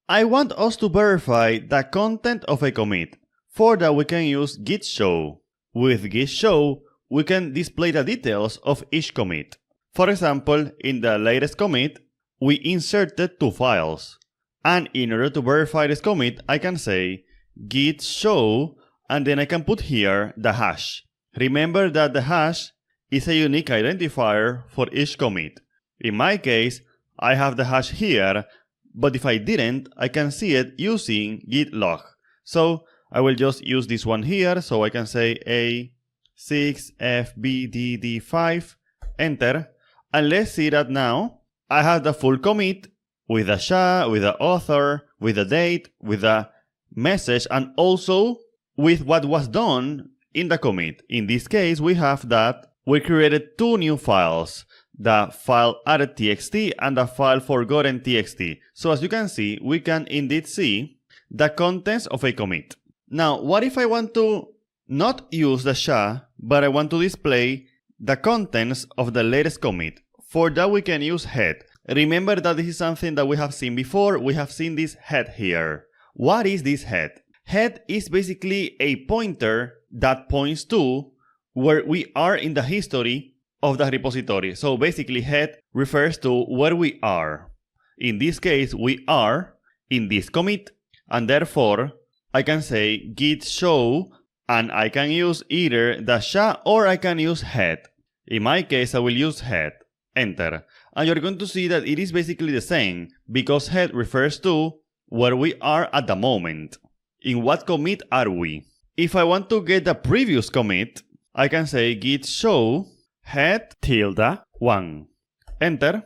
I want us to verify the content of a commit. For that we can use git show. With git show, we can display the details of each commit. For example, in the latest commit, we inserted 2 files. And in order to verify this commit, I can say git show, and then I can put here the hash. Remember that the hash is a unique identifier for each commit. In my case, I have the hash here, but if I didn't, I can see it using git log. So I will just use this one here, so I can say A6FBDD5, enter, and let's see that now I have the full commit with the SHA, with the author, with the date, with the message, and also with what was done in the commit. In this case, we have that we created 2 new files, the file added.txt and the file forgotten.txt. So as you can see, we can indeed see the contents of a commit. Now, what if I want to not use the SHA, but I want to display the contents of the latest commit? For that, we can use head. Remember that this is something that we have seen before. We have seen this head here. What is this head? Head is basically a pointer that points to where we are in the history of the repository. So basically, head refers to where we are. In this case, we are in this commit, and therefore I can say git show, and I can use either the SHA or I can use head. In my case, I will use head, enter, and you're going to see that it is basically the same, because head refers to where we are at the moment. In what commit are we? If I want to get the previous commit, I can say git show head ~1, enter,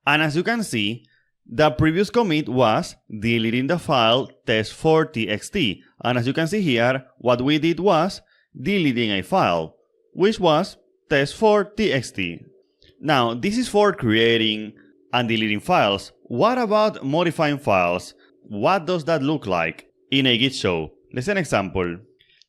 and as you can see, the previous commit was deleting the file test4.txt, and as you can see here, what we did was deleting a file, which was test4.txt. Now, this is for creating and deleting files. What about modifying files? What does that look like in a git show? Let's see an example.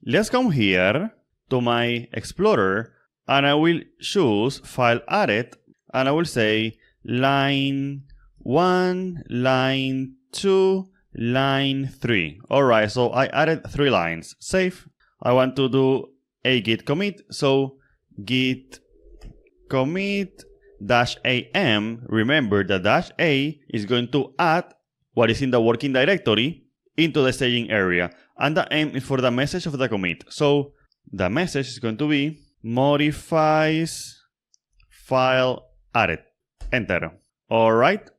Let's come here to my Explorer, and I will choose file added, and I will say line 1, line 2, line 3. Alright, so I added 3 lines. Save. I want to do a git commit, so git commit -am. Remember the -a is going to add what is in the working directory into the staging area, and the m is for the message of the commit. So the message is going to be modifies file added, enter. Alright,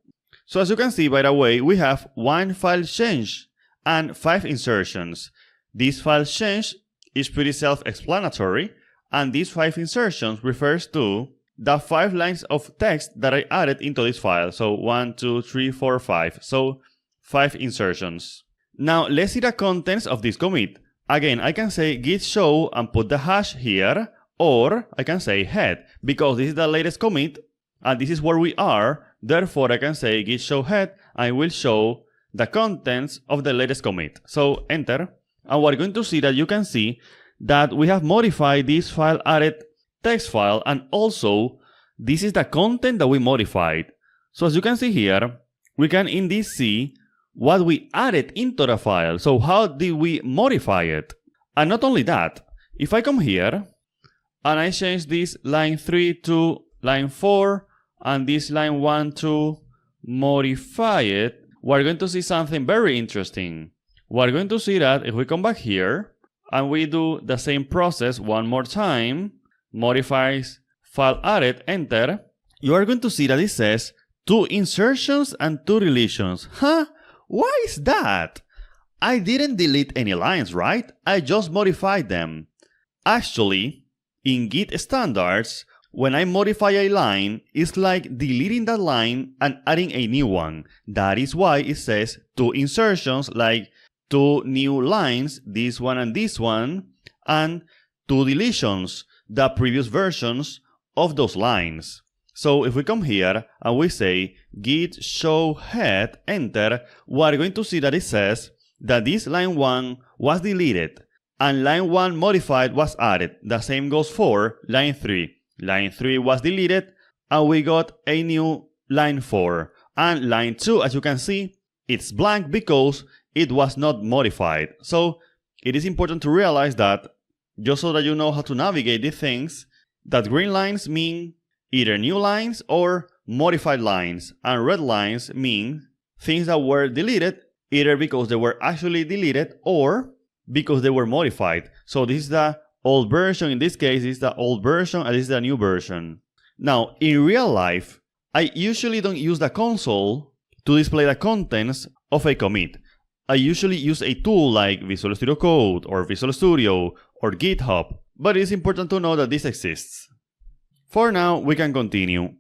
so as you can see, by the way, we have 1 file change and 5 insertions. This file change is pretty self-explanatory, and these 5 insertions refers to the 5 lines of text that I added into this file. So 1, 2, 3, 4, 5. So 5 insertions. Now let's see the contents of this commit. Again, I can say git show and put the hash here, or I can say head, because this is the latest commit and this is where we are. Therefore, I can say git show head, and I will show the contents of the latest commit. So enter, and we're going to see that you can see that we have modified this file added text file, and also this is the content that we modified. So as you can see here, we can indeed see what we added into the file. So how did we modify it? And not only that, if I come here and I change this line 3 to line 4 and this line 1 to modify it, we're going to see something very interesting. We're going to see that if we come back here and we do the same process one more time, modifies file added, enter, you are going to see that it says 2 insertions and 2 deletions. Huh? Why is that? I didn't delete any lines, right? I just modified them. Actually, in Git standards, when I modify a line, it's like deleting that line and adding a new one. That is why it says 2 insertions, like 2 new lines, this one, and 2 deletions, the previous versions of those lines. So if we come here and we say git show head, enter, we're going to see that it says that this line 1 was deleted and line 1 modified was added. The same goes for line 3. Line 3 was deleted and we got a new line 4. And line 2, as you can see, it's blank because it was not modified. So it is important to realize that, just so that you know how to navigate these things, that green lines mean either new lines or modified lines, and red lines mean things that were deleted either because they were actually deleted or because they were modified. So this is the old version, in this case this is the old version, and this is the new version. Now, in real life, I usually don't use the console to display the contents of a commit. I usually use a tool like Visual Studio Code or Visual Studio or GitHub, but it is important to know that this exists. For now, we can continue.